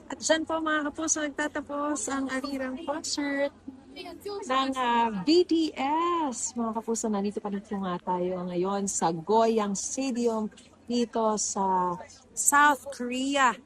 At dyan po mga kapuso, nagtatapos ang arirang concert ng BTS. Mga kapuso, nandito pa rin po nga tayo ngayon sa Goyang Stadium dito sa South Korea.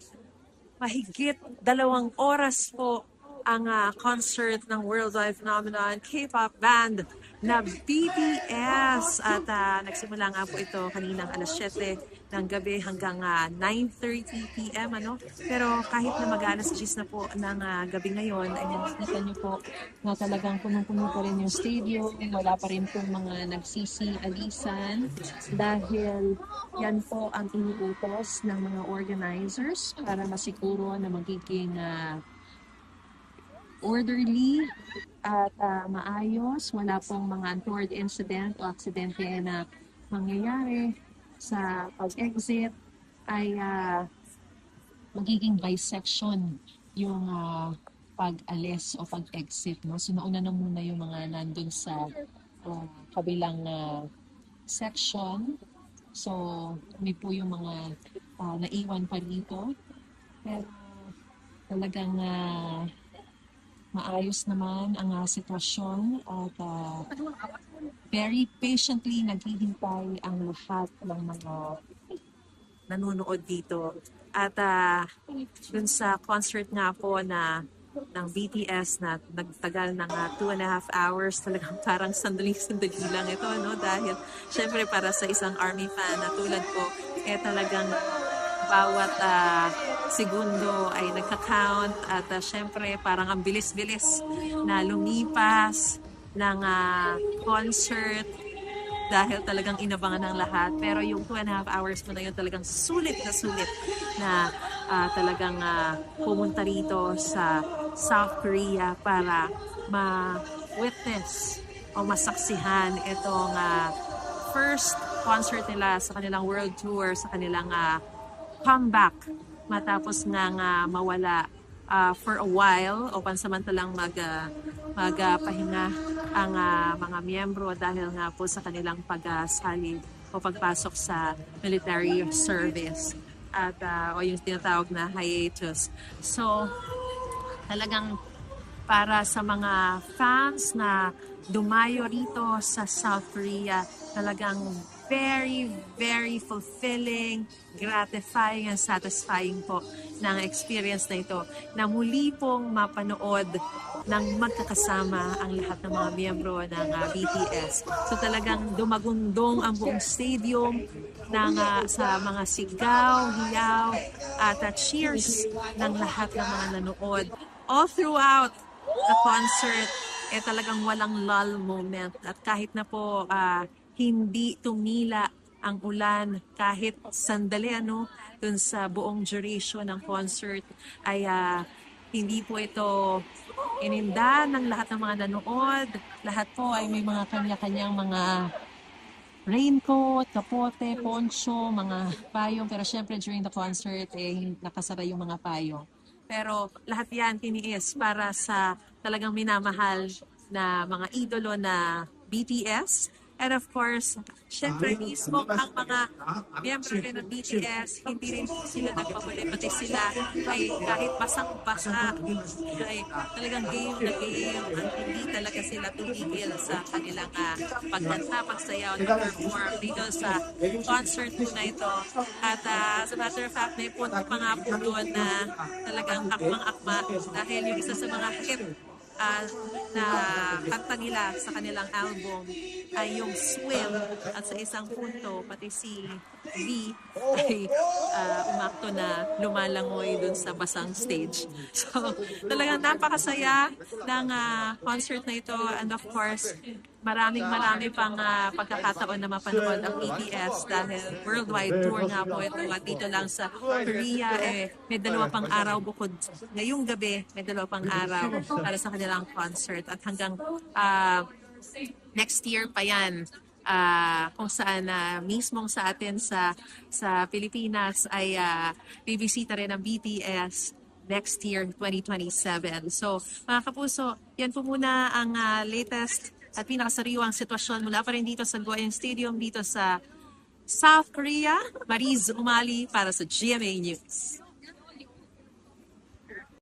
Mahigit 2 oras po ang concert ng worldwide phenomenon K-pop band na BTS. At nagsimula nga po ito kaninang alas 7 ng gabi hanggang 9:30 p.m. Pero kahit na mag-alas 10 na po ng gabi ngayon, ay nakikita niyo po na talagang punong-puno pa rin yung stadium. Wala pa rin pong mga nagsisi-alisan dahil yan po ang iniutos ng mga organizers para masiguro na magiging orderly at maayos. Wala pong mga untoward incident o aksidente na mangyayari sa pag-exit. Ay magiging bisection yung pag-alis o pag-exit. No? So nauna na muna yung mga nandun sa kabilang section. So may po yung mga naiwan pa dito. Pero talagang maayos naman ang sitwasyon at very patiently naghihintay ang lahat ng mga nanonood dito. At dun sa concert nga po ng BTS na nagtagal ng 2.5 hours, talagang parang sandali-sandali lang ito, no? Dahil syempre para sa isang ARMY fan na tulad ko, talagang bawat segundo ay nagka-count at syempre parang ang bilis-bilis na lumipas ng concert dahil talagang inabangan ng lahat. Pero yung 2.5 hours mo na yun talagang sulit na talagang pumunta rito sa South Korea para ma-witness o masaksihan itong first concert nila sa kanilang world tour, sa kanilang comeback matapos nga mawala for a while o pansamantalang magpahinga ang mga miyembro dahil nga po sa kanilang pagsali o pagpasok sa military service at o yung tinatawag na hiatus. So talagang para sa mga fans na dumayo rito sa South Korea, talagang very fulfilling, gratifying and satisfying po ng experience na ito na muli pong mapanood ng magkakasama ang lahat ng mga miyembro ng BTS. So talagang dumagundong ang buong stadium sa mga sigaw, hiyaw at cheers ng lahat ng mga nanood. All throughout the concert, talagang walang lull moment. At kahit na po hindi tumila ang ulan kahit sandali dun sa buong duration ng concert ay hindi po ito ininda ng lahat ng mga nanood. Lahat po ay may mga kanya-kanyang mga raincoat, kapote, poncho, mga payong. Pero syempre during the concert nakasara yung mga payong. Pero lahat yan tiniis para sa talagang minamahal na mga idolo na BTS. And of course, syempre mismo ang mga miyembro ng BTS, hindi rin sila nagpapuli, pati sila ay kahit basang-basa, ay talagang game na game at hindi talaga sila tumigil sa kanilang pagkanta, pagsayaw, perform dito sa concert po na ito. At as a matter of fact, may punto pa nga po doon na talagang akmang-akma dahil yung isa sa mga hit na kanta nila sa kanilang album ay yung Swim at sa isang punto pati si V ay umakto na lumalangoy dun sa basang stage. So talagang napakasaya ng concert na ito and of course marami pang pagkakataon na mapanood ang BTS dahil worldwide tour nga po ito at dito lang sa Korea may 2 pang araw bukod ngayong gabi may 2 pang araw para sa kanilang concert at hanggang next year pa yan kung saan mismong sa atin sa Pilipinas ay bibisita rin ng BTS next year 2027. So mga kapuso, yan po muna ang latest at pinakasariwang sitwasyon mula pa rin dito sa Goyang Stadium dito sa South Korea, Mariz Umali para sa GMA News.